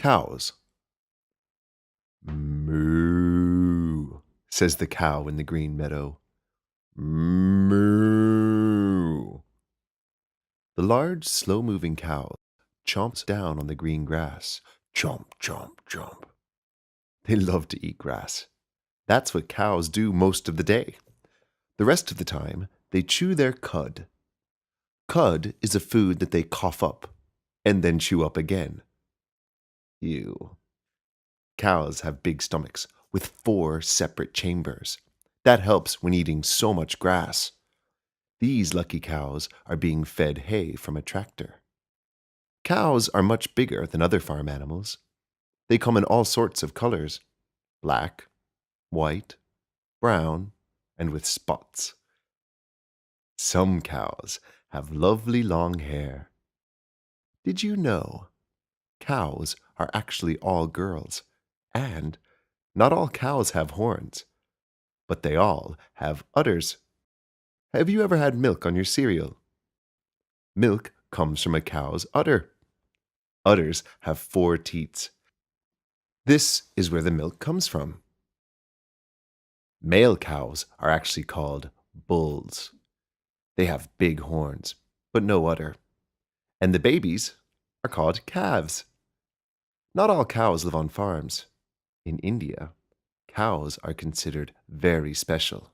Cows. Moo, says the cow in the green meadow. Moo. The large, slow-moving cow chomps down on the green grass. Chomp, chomp, chomp. They love to eat grass. That's what cows do most of the day. The rest of the time, they chew their cud. Cud is a food that they cough up and then chew up again. Ew. Cows have big stomachs with 4 separate chambers. That helps when eating so much grass. These lucky cows are being fed hay from a tractor. Cows are much bigger than other farm animals. They come in all sorts of colors: black, white, brown, and with spots. Some cows have lovely long hair. Did you know cows are actually all girls? And not all cows have horns, but they all have udders. Have you ever had milk on your cereal? Milk comes from a cow's udder. Udders have 4 teats. This is where the milk comes from. Male cows are actually called bulls. They have big horns, but no udder. And the babies are called calves. Not all cows live on farms. In India, cows are considered very special.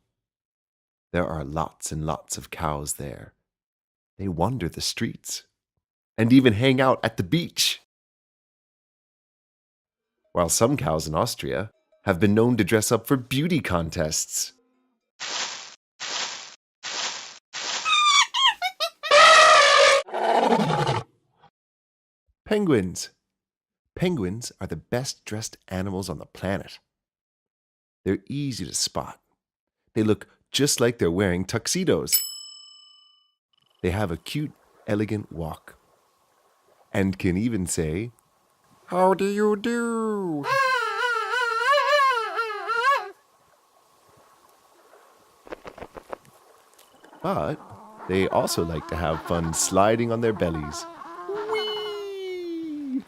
There are lots and lots of cows there. They wander the streets and even hang out at the beach. While some cows in Austria have been known to dress up for beauty contests. Penguins. Penguins are the best dressed animals on the planet. They're easy to spot. They look just like they're wearing tuxedos. They have a cute, elegant walk and can even say, "How do you do?" But they also like to have fun sliding on their bellies. Whee!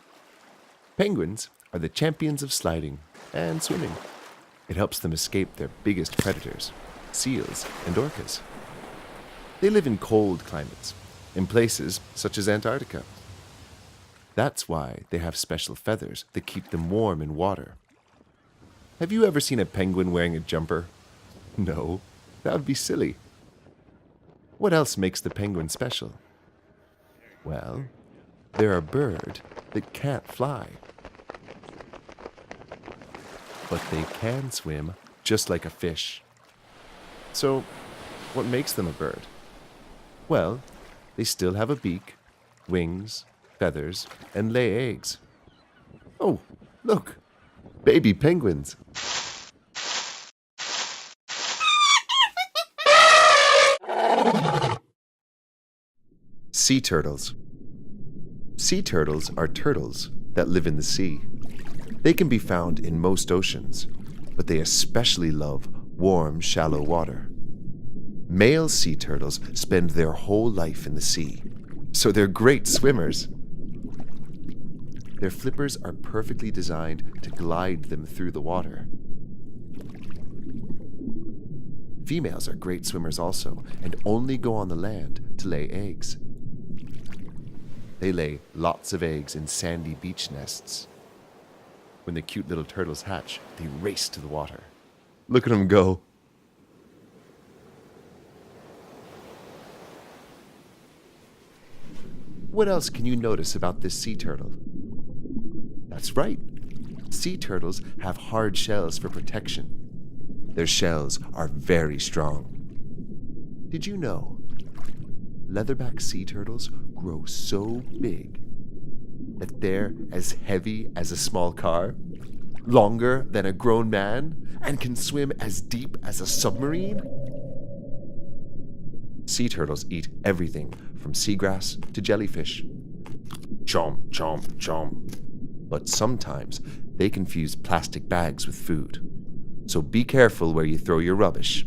Penguins are the champions of sliding and swimming. It helps them escape their biggest predators, seals and orcas. They live in cold climates, in places such as Antarctica. That's why they have special feathers that keep them warm in water. Have you ever seen a penguin wearing a jumper? No, that would be silly. What else makes the penguin special? Well, they're a bird that can't fly. But they can swim just like a fish. So, what makes them a bird? Well, they still have a beak, wings, feathers, and lay eggs. Oh, look, baby penguins. Sea turtles. Sea turtles are turtles that live in the sea. They can be found in most oceans, but they especially love warm, shallow water. Male sea turtles spend their whole life in the sea, so they're great swimmers. Their flippers are perfectly designed to glide them through the water. Females are great swimmers also, and only go on the land to lay eggs. They lay lots of eggs in sandy beach nests. When the cute little turtles hatch, they race to the water. Look at them go. What else can you notice about this sea turtle? That's right. Sea turtles have hard shells for protection. Their shells are very strong. Did you know leatherback sea turtles grow so big that they're as heavy as a small car, longer than a grown man, and can swim as deep as a submarine? Sea turtles eat everything from seagrass to jellyfish. Chomp, chomp, chomp. But sometimes they confuse plastic bags with food. So be careful where you throw your rubbish.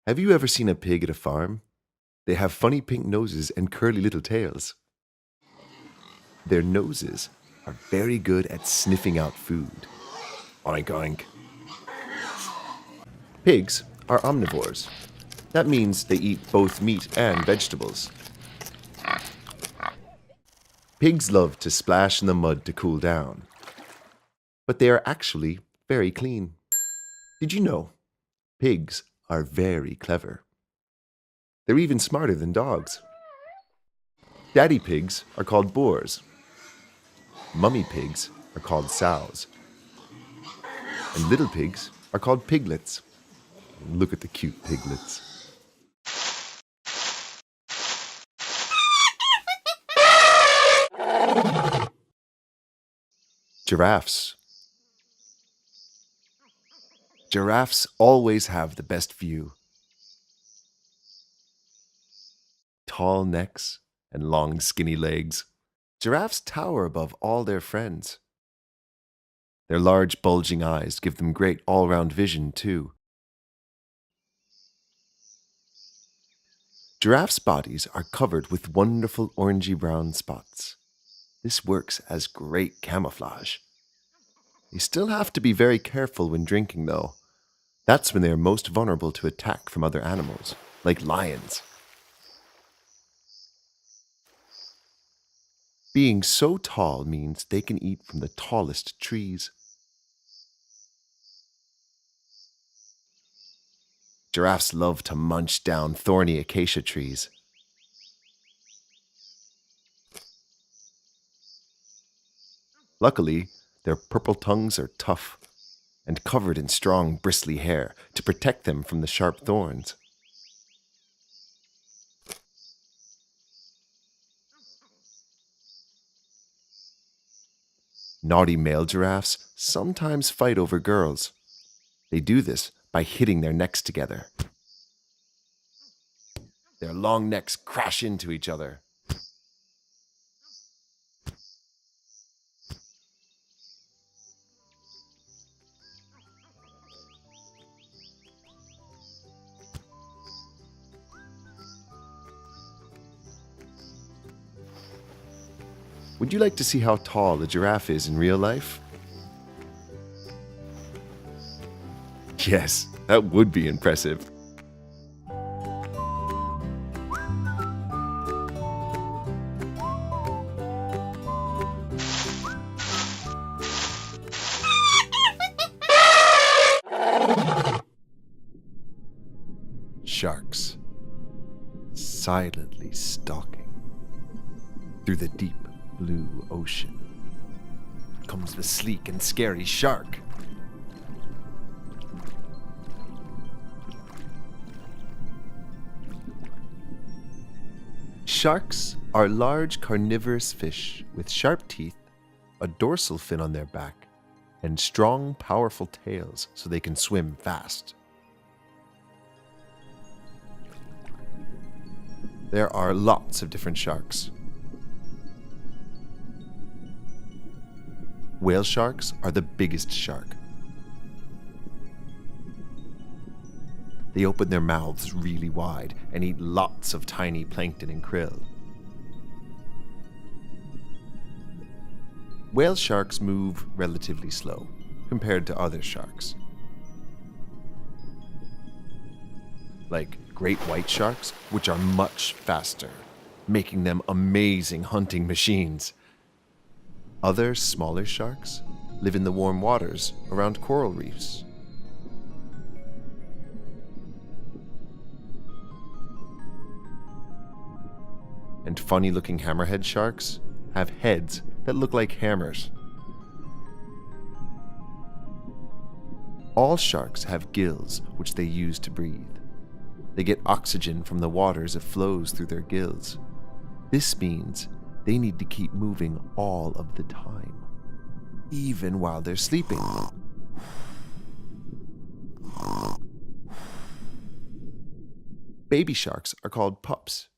Have you ever seen a pig at a farm? They have funny pink noses and curly little tails. Their noses are very good at sniffing out food. Oink oink. Pigs are omnivores. That means they eat both meat and vegetables. Pigs love to splash in the mud to cool down. But they are actually very clean. Did you know? Pigs are very clever. They're even smarter than dogs. Daddy pigs are called boars. Mummy pigs are called sows. And little pigs are called piglets. Look at the cute piglets. Giraffes. Giraffes always have the best view. Tall necks and long skinny legs. Giraffes tower above all their friends. Their large bulging eyes give them great all-round vision too. Giraffes' bodies are covered with wonderful orangey-brown spots. This works as great camouflage. They still have to be very careful when drinking, though. That's when they are most vulnerable to attack from other animals, like lions. Being so tall means they can eat from the tallest trees. Giraffes love to munch down thorny acacia trees. Luckily, their purple tongues are tough and covered in strong, bristly hair to protect them from the sharp thorns. Naughty male giraffes sometimes fight over girls. They do this by hitting their necks together. Their long necks crash into each other. Would you like to see how tall a giraffe is in real life? Yes, that would be impressive. Sharks, silently stalking through the deep blue ocean, comes the sleek and scary shark. Sharks are large carnivorous fish with sharp teeth, a dorsal fin on their back, and strong, powerful tails so they can swim fast. There are lots of different sharks. Whale sharks are the biggest shark. They open their mouths really wide and eat lots of tiny plankton and krill. Whale sharks move relatively slow compared to other sharks. Like great white sharks, which are much faster, making them amazing hunting machines. Other smaller sharks live in the warm waters around coral reefs. And funny-looking hammerhead sharks have heads that look like hammers. All sharks have gills which they use to breathe. They get oxygen from the water as it flows through their gills. This means they need to keep moving all of the time, even while they're sleeping. Baby sharks are called pups.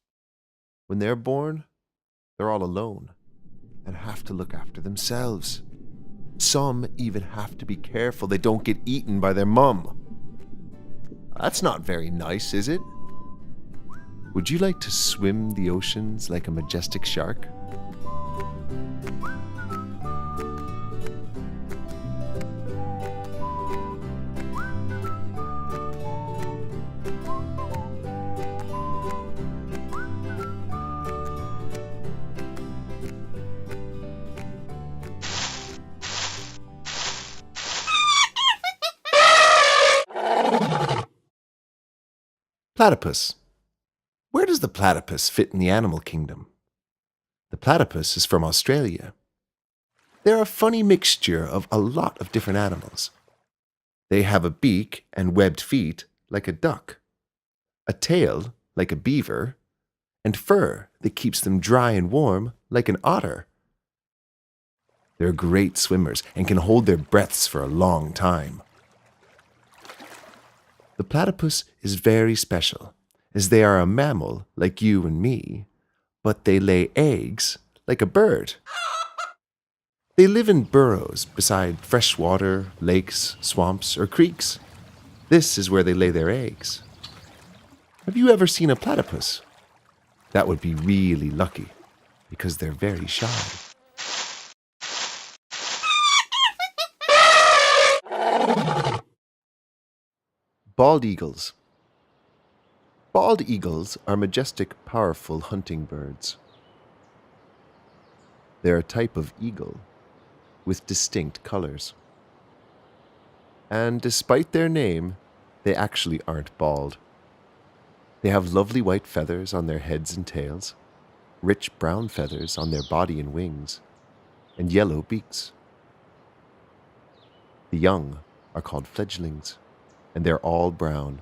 When they're born, they're all alone and have to look after themselves. Some even have to be careful they don't get eaten by their mum. That's not very nice, is it? Would you like to swim the oceans like a majestic shark? Platypus. Where does the platypus fit in the animal kingdom? The platypus is from Australia. They're a funny mixture of a lot of different animals. They have a beak and webbed feet like a duck, a tail like a beaver, and fur that keeps them dry and warm like an otter. They're great swimmers and can hold their breaths for a long time. The platypus is very special, as they are a mammal like you and me, but they lay eggs like a bird. They live in burrows beside fresh water, lakes, swamps, or creeks. This is where they lay their eggs. Have you ever seen a platypus? That would be really lucky, because they're very shy. Bald eagles. Bald eagles are majestic, powerful hunting birds. They're a type of eagle with distinct colors. And despite their name, they actually aren't bald. They have lovely white feathers on their heads and tails, rich brown feathers on their body and wings, and yellow beaks. The young are called fledglings, and they're all brown.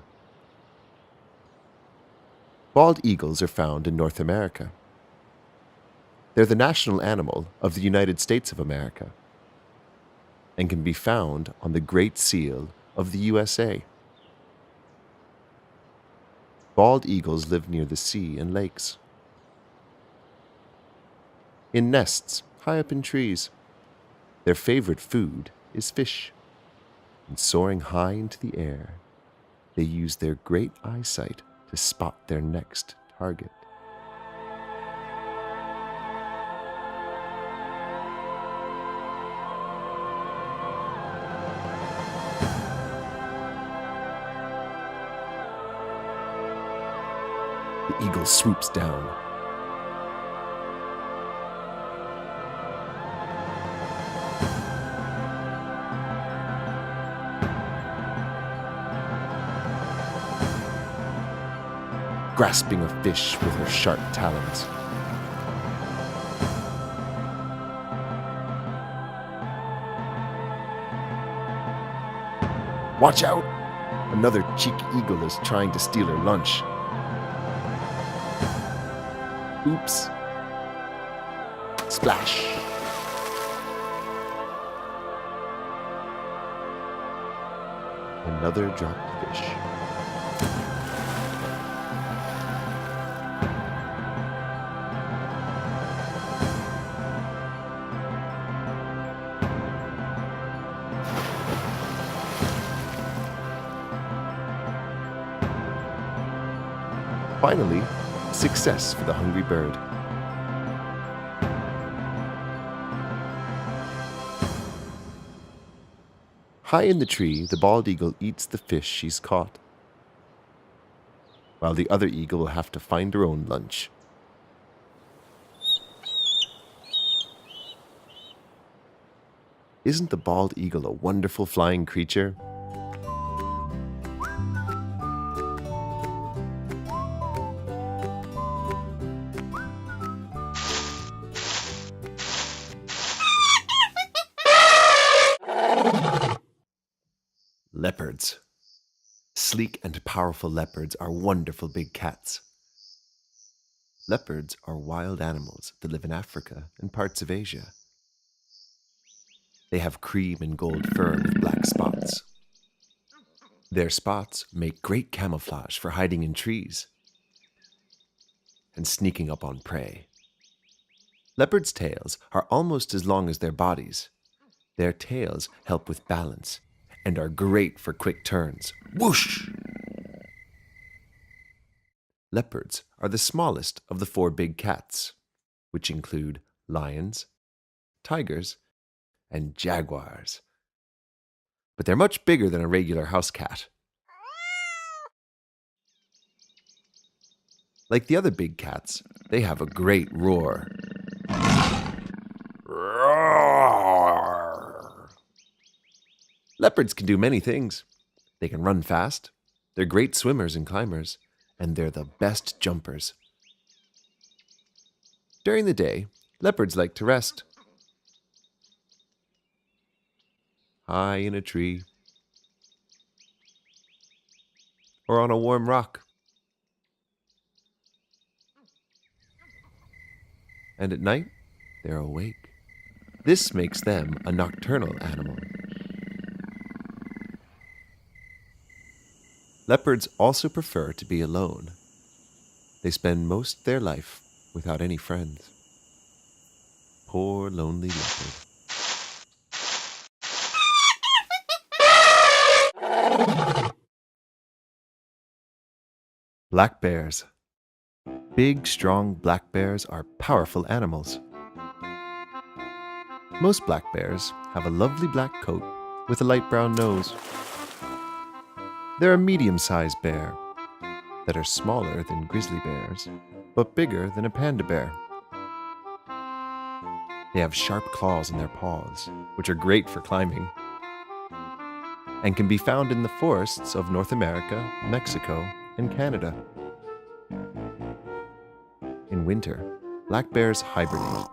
Bald eagles are found in North America. They're the national animal of the United States of America and can be found on the Great Seal of the USA. Bald eagles live near the sea and lakes, in nests high up in trees. Their favorite food is fish, and soaring high into the air, they use their great eyesight to spot their next target. The eagle swoops down. Grasping a fish with her sharp talons. Watch out! Another cheeky eagle is trying to steal her lunch. Oops. Splash. Another dropped fish. Finally, success for the hungry bird. High in the tree, the bald eagle eats the fish she's caught, while the other eagle will have to find her own lunch. Isn't the bald eagle a wonderful flying creature? Leopards. Sleek and powerful leopards are wonderful big cats. Leopards are wild animals that live in Africa and parts of Asia. They have cream and gold fur with black spots. Their spots make great camouflage for hiding in trees and sneaking up on prey. Leopards' tails are almost as long as their bodies. Their tails help with balance and are great for quick turns. Whoosh! Leopards are the smallest of the four big cats, which include lions, tigers, and jaguars. But they're much bigger than a regular house cat. Like the other big cats, they have a great roar. Roar! Leopards can do many things. They can run fast, they're great swimmers and climbers, and they're the best jumpers. During the day, leopards like to rest. High in a tree, or on a warm rock. And at night, they're awake. This makes them a nocturnal animal. Leopards also prefer to be alone. They spend most of their life without any friends. Poor lonely leopard. Black bears. Big, strong black bears are powerful animals. Most black bears have a lovely black coat with a light brown nose. They're a medium-sized bear that are smaller than grizzly bears, but bigger than a panda bear. They have sharp claws in their paws, which are great for climbing, and can be found in the forests of North America, Mexico, and Canada. In winter, black bears hibernate.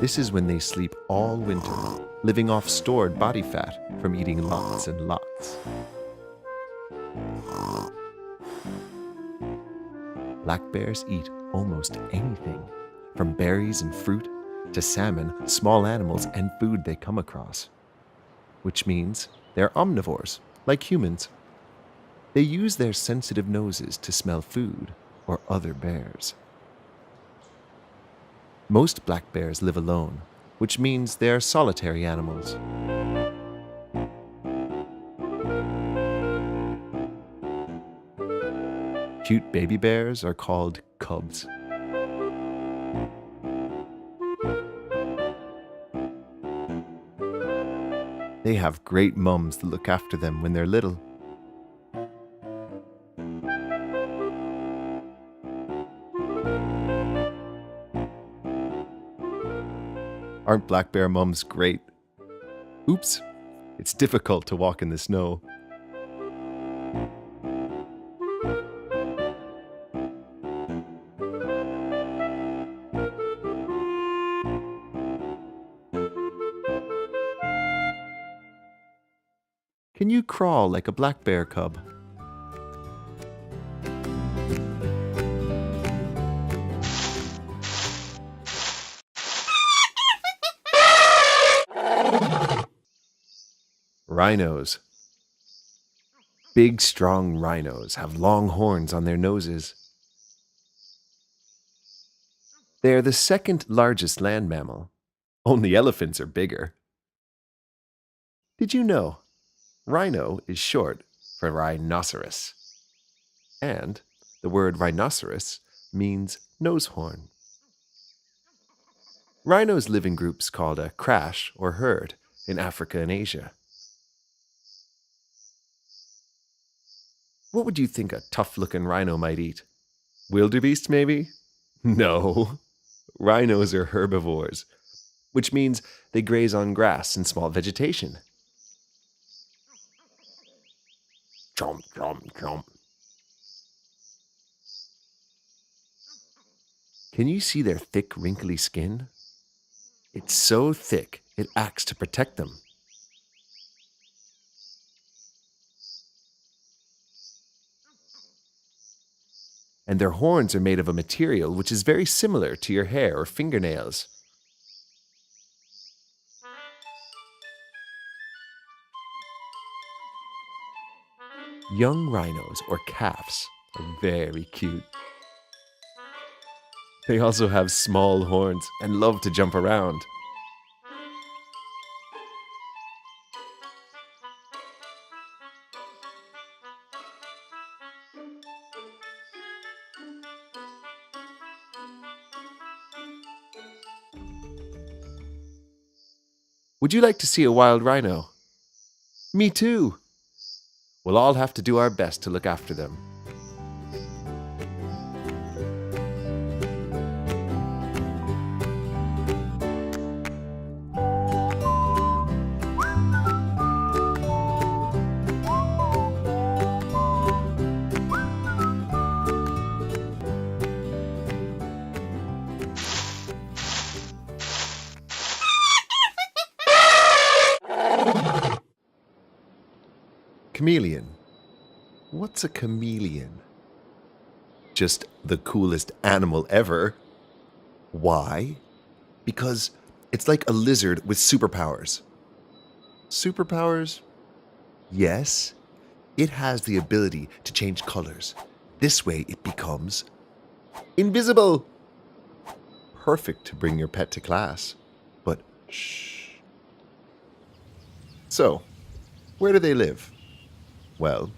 This is when they sleep all winter, living off stored body fat from eating lots and lots. Black bears eat almost anything, from berries and fruit to salmon, small animals, and food they come across, which means they're omnivores, like humans. They use their sensitive noses to smell food or other bears. Most black bears live alone, which means they are solitary animals. Cute baby bears are called cubs. They have great mums that look after them when they're little. Aren't black bear mums great? Oops, it's difficult to walk in the snow. Can you crawl like a black bear cub? Rhinos. Big, strong rhinos have long horns on their noses. They are the second largest land mammal. Only elephants are bigger. Did you know? Rhino is short for rhinoceros. And the word rhinoceros means nose horn. Rhinos live in groups called a crash or herd in Africa and Asia. What would you think a tough-looking rhino might eat? Wildebeest, maybe? No. Rhinos are herbivores, which means they graze on grass and small vegetation. Chomp, chomp, chomp. Can you see their thick, wrinkly skin? It's so thick, it acts to protect them. And their horns are made of a material which is very similar to your hair or fingernails. Young rhinos, or calves, are very cute. They also have small horns and love to jump around. Would you like to see a wild rhino? Me too. We'll all have to do our best to look after them. Chameleon. What's a chameleon? Just the coolest animal ever. Why? Because it's like a lizard with superpowers. Superpowers? Yes. It has the ability to change colors. This way it becomes invisible. Perfect to bring your pet to class. But shh. So, where do they live? Well,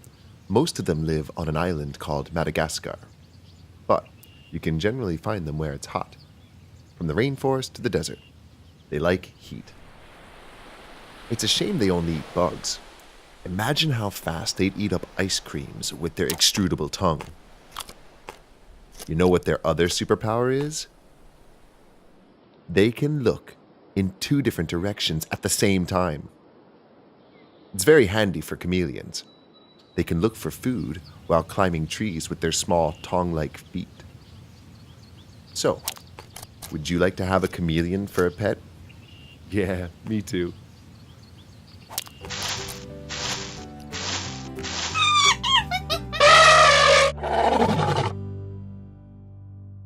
most of them live on an island called Madagascar. But you can generally find them where it's hot. From the rainforest to the desert. They like heat. It's a shame they only eat bugs. Imagine how fast they'd eat up ice creams with their extrudable tongue. You know what their other superpower is? They can look in 2 different directions at the same time. It's very handy for chameleons. They can look for food while climbing trees with their small tongue-like feet. So, would you like to have a chameleon for a pet? Yeah, me too.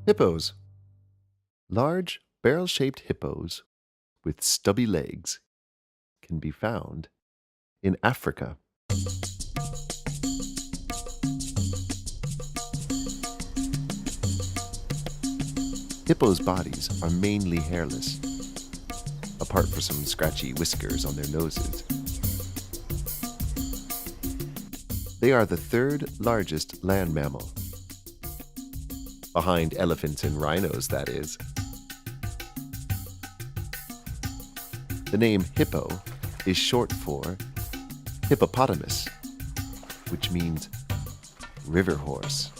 Hippos. Large, barrel-shaped hippos with stubby legs can be found in Africa. Hippos' bodies are mainly hairless, apart from some scratchy whiskers on their noses. They are the 3rd largest land mammal, behind elephants and rhinos, that is. The name hippo is short for hippopotamus, which means river horse.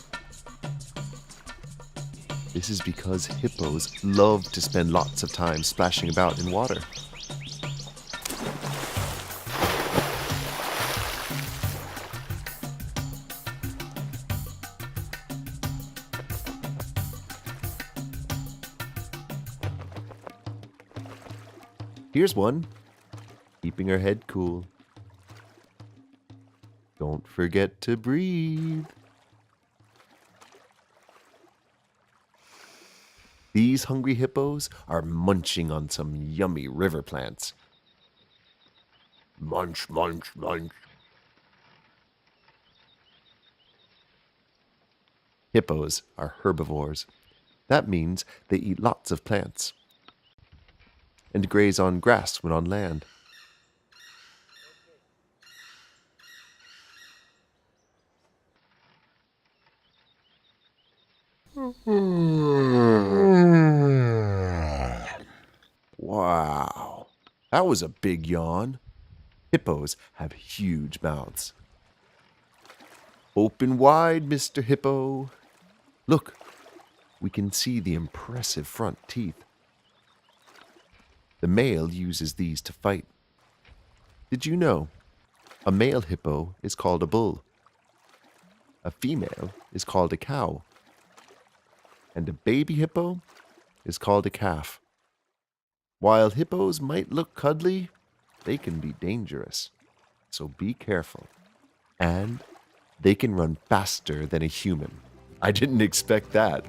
This is because hippos love to spend lots of time splashing about in water. Here's one, keeping her head cool. Don't forget to breathe. These hungry hippos are munching on some yummy river plants. Munch, munch, munch. Hippos are herbivores. That means they eat lots of plants and graze on grass when on land. Wow, that was a big yawn. Hippos have huge mouths. Open wide, Mr. Hippo. Look, we can see the impressive front teeth. The male uses these to fight. Did you know? A male hippo is called a bull. A female is called a cow. And a baby hippo is called a calf. While hippos might look cuddly, they can be dangerous. So be careful. And they can run faster than a human. I didn't expect that.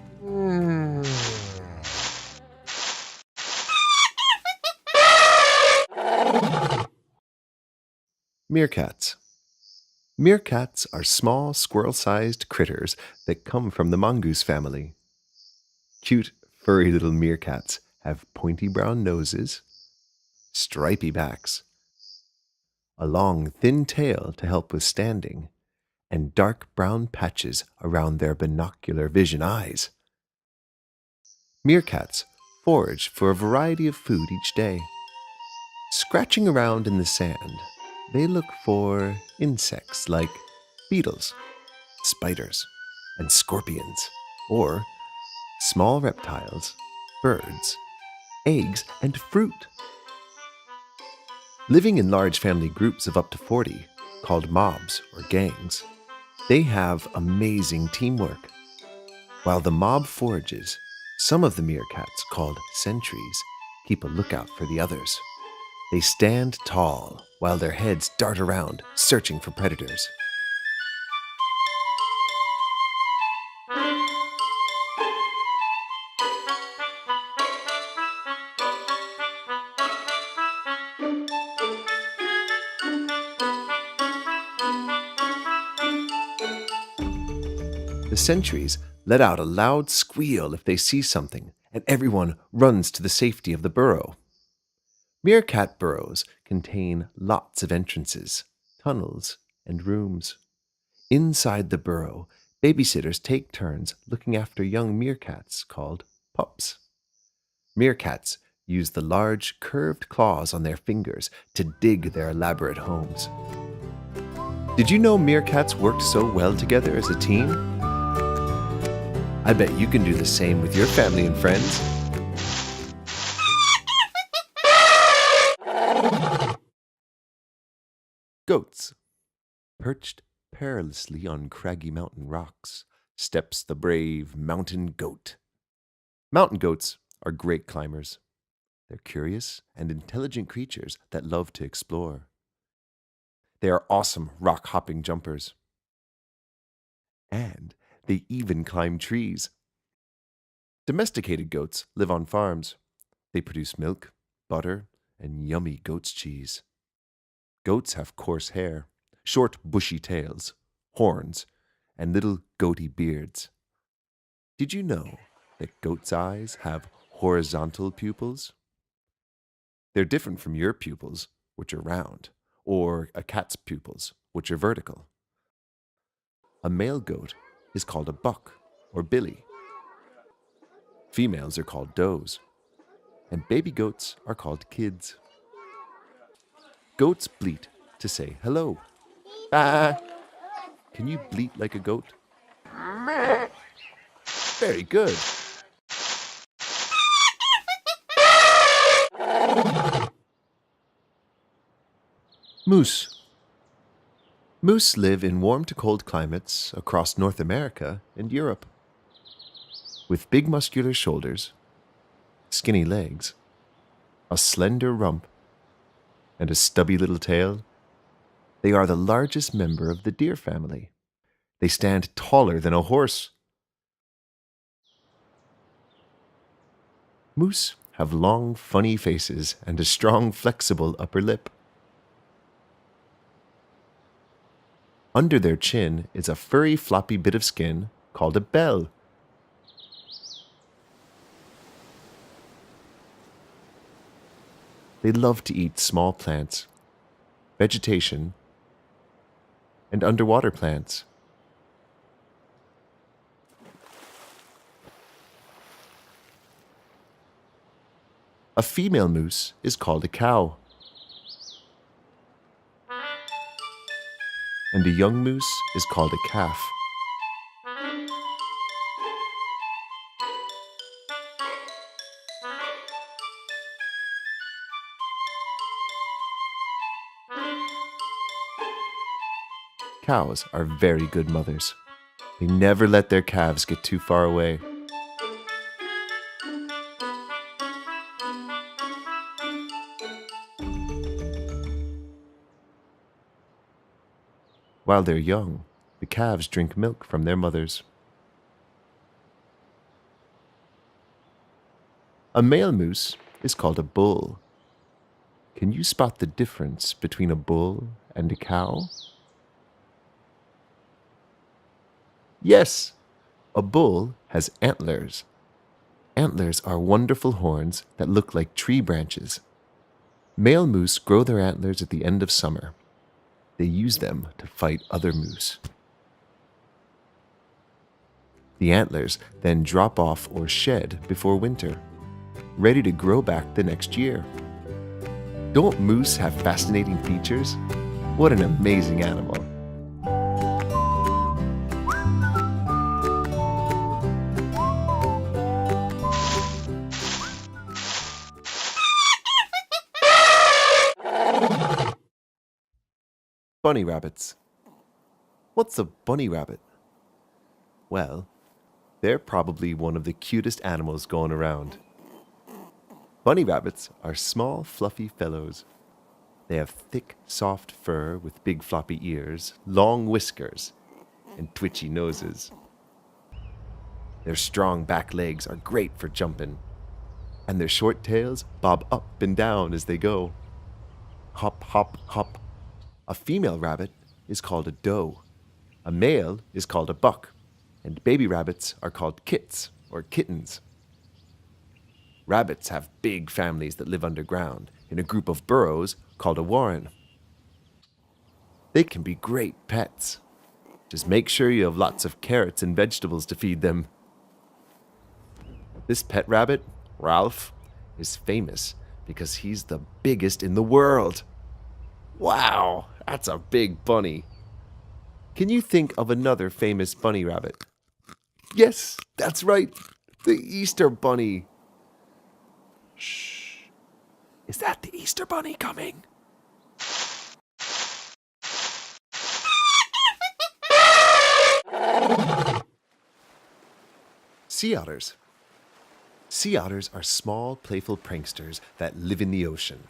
Meerkats. Meerkats are small squirrel-sized critters that come from the mongoose family. Cute, furry little meerkats have pointy brown noses, stripy backs, a long, thin tail to help with standing, and dark brown patches around their binocular vision eyes. Meerkats forage for a variety of food each day. Scratching around in the sand, they look for insects like beetles, spiders, and scorpions, or small reptiles, birds, eggs, and fruit. Living in large family groups of up to 40, called mobs or gangs, they have amazing teamwork. While the mob forages, some of the meerkats, called sentries, keep a lookout for the others. They stand tall while their heads dart around, searching for predators. The sentries let out a loud squeal if they see something, and everyone runs to the safety of the burrow. Meerkat burrows contain lots of entrances, tunnels, and rooms. Inside the burrow, babysitters take turns looking after young meerkats called pups. Meerkats use the large, curved claws on their fingers to dig their elaborate homes. Did you know meerkats worked so well together as a team? I bet you can do the same with your family and friends. Goats. Perched perilously on craggy mountain rocks steps the brave mountain goat. Mountain goats are great climbers. They're curious and intelligent creatures that love to explore. They are awesome rock-hopping jumpers. And they even climb trees. Domesticated goats live on farms. They produce milk, butter, and yummy goat's cheese. Goats have coarse hair, short bushy tails, horns, and little goaty beards. Did you know that goats' eyes have horizontal pupils? They're different from your pupils, which are round, or a cat's pupils, which are vertical. A male goat is called a buck or billy. Females are called does, and baby goats are called kids. Goats bleat to say hello. Ah! Can you bleat like a goat? Very good. Moose. Moose live in warm to cold climates across North America and Europe. With big muscular shoulders, skinny legs, a slender rump, and a stubby little tail, they are the largest member of the deer family. They stand taller than a horse. Moose have long, funny faces and a strong, flexible upper lip. Under their chin is a furry, floppy bit of skin called a bell. They love to eat small plants, vegetation, and underwater plants. A female moose is called a cow, and a young moose is called a calf. Cows are very good mothers. They never let their calves get too far away. While they're young, the calves drink milk from their mothers. A male moose is called a bull. Can you spot the difference between a bull and a cow? Yes, a bull has antlers. Antlers are wonderful horns that look like tree branches. Male moose grow their antlers at the end of summer. They use them to fight other moose. The antlers then drop off or shed before winter, ready to grow back the next year. Don't moose have fascinating features? What an amazing animal. Bunny rabbits. What's a bunny rabbit? Well, they're probably one of the cutest animals going around. Bunny rabbits are small, fluffy fellows. They have thick, soft fur with big floppy ears, long whiskers, and twitchy noses. Their strong back legs are great for jumping, and their short tails bob up and down as they go. Hop, hop, hop. A female rabbit is called a doe. A male is called a buck, and baby rabbits are called kits or kittens. Rabbits have big families that live underground in a group of burrows called a warren. They can be great pets. Just make sure you have lots of carrots and vegetables to feed them. This pet rabbit, Ralph, is famous because he's the biggest in the world. Wow, that's a big bunny. Can you think of another famous bunny rabbit? Yes, that's right, the Easter Bunny. Shh. Is that the Easter Bunny coming? Sea otters. Sea otters are small, playful pranksters that live in the ocean.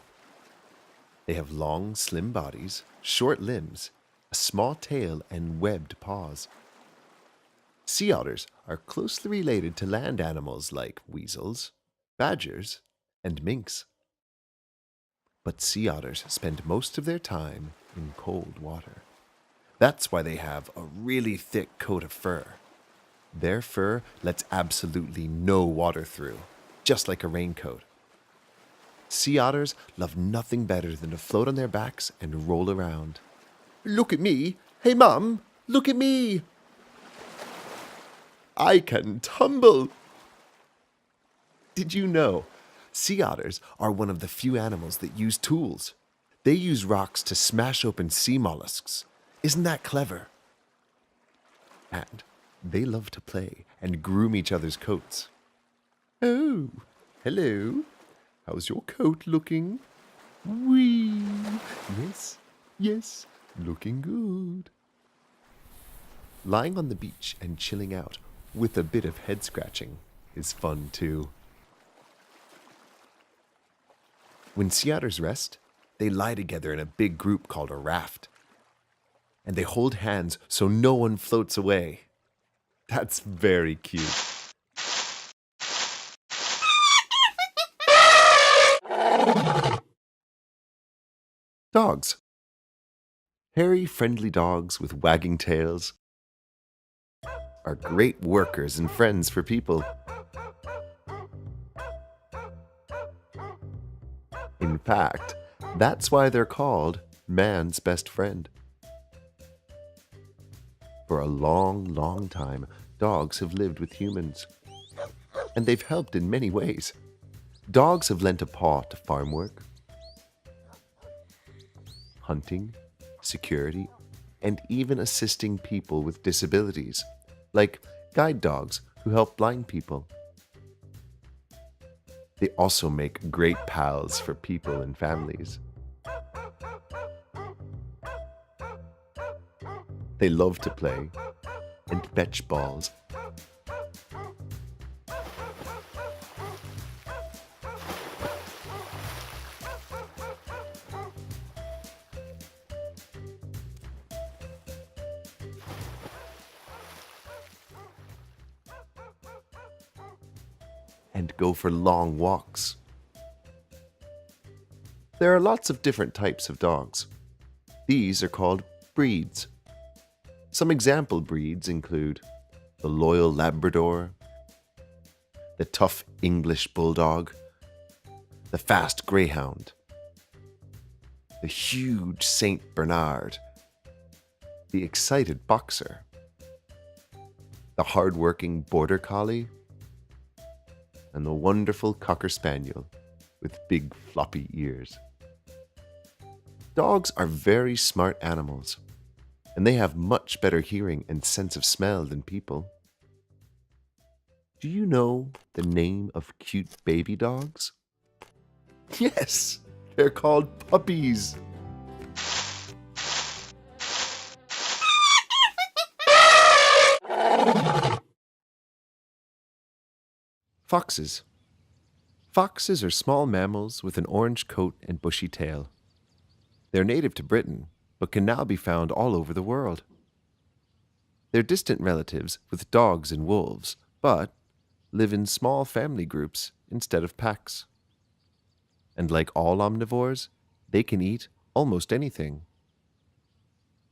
They have long, slim bodies, short limbs, a small tail, and webbed paws. Sea otters are closely related to land animals like weasels, badgers, and minks. But sea otters spend most of their time in cold water. That's why they have a really thick coat of fur. Their fur lets absolutely no water through, just like a raincoat. Sea otters love nothing better than to float on their backs and roll around. Look at me! Hey, Mum! Look at me! I can tumble! Did you know? Sea otters are one of the few animals that use tools. They use rocks to smash open sea mollusks. Isn't that clever? And they love to play and groom each other's coats. Oh, hello. How's your coat looking? Whee! Yes, yes, looking good. Lying on the beach and chilling out with a bit of head scratching is fun too. When sea otters rest, they lie together in a big group called a raft. And they hold hands so no one floats away. That's very cute. Dogs. Hairy, friendly dogs with wagging tails are great workers and friends for people. In fact, that's why they're called man's best friend. For a long, long time, dogs have lived with humans, and they've helped in many ways. Dogs have lent a paw to farm work, hunting, security, and even assisting people with disabilities, like guide dogs who help blind people. They also make great pals for people and families. They love to play and fetch balls. And go for long walks. There are lots of different types of dogs. These are called breeds. Some example breeds include the loyal Labrador, the tough English Bulldog, the fast Greyhound, the huge Saint Bernard, the excited Boxer, the hard-working Border Collie, and the wonderful Cocker Spaniel with big floppy ears. Dogs are very smart animals, and they have much better hearing and sense of smell than people. Do you know the name of cute baby dogs? Yes, they're called puppies. Foxes. Foxes are small mammals with an orange coat and bushy tail. They're native to Britain, but can now be found all over the world. They're distant relatives with dogs and wolves, but live in small family groups instead of packs. And like all omnivores, they can eat almost anything.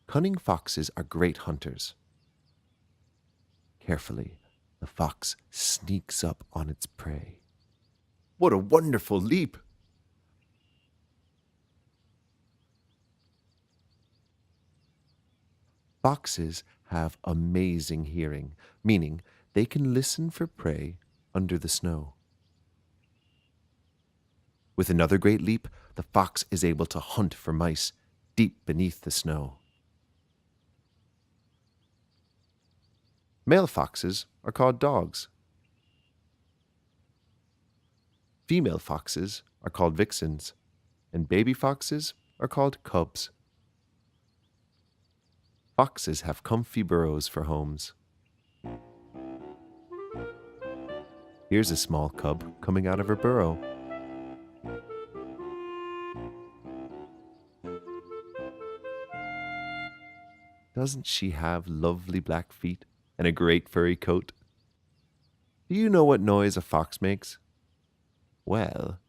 Cunning foxes are great hunters. Carefully, the fox sneaks up on its prey. What a wonderful leap! Foxes have amazing hearing, meaning they can listen for prey under the snow. With another great leap, the fox is able to hunt for mice deep beneath the snow. Male foxes are called dogs. Female foxes are called vixens, and baby foxes are called cubs. Foxes have comfy burrows for homes. Here's a small cub coming out of her burrow. Doesn't she have lovely black feet and a great furry coat? Do you know what noise a fox makes? Well,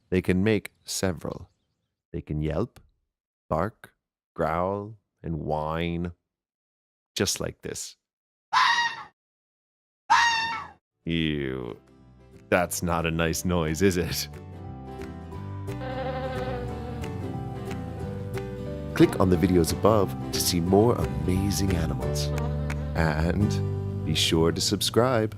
they can make several. They can yelp, bark, growl, and whine, just like this. Ew, that's not a nice noise, is it? Click on the videos above to see more amazing animals. And be sure to subscribe.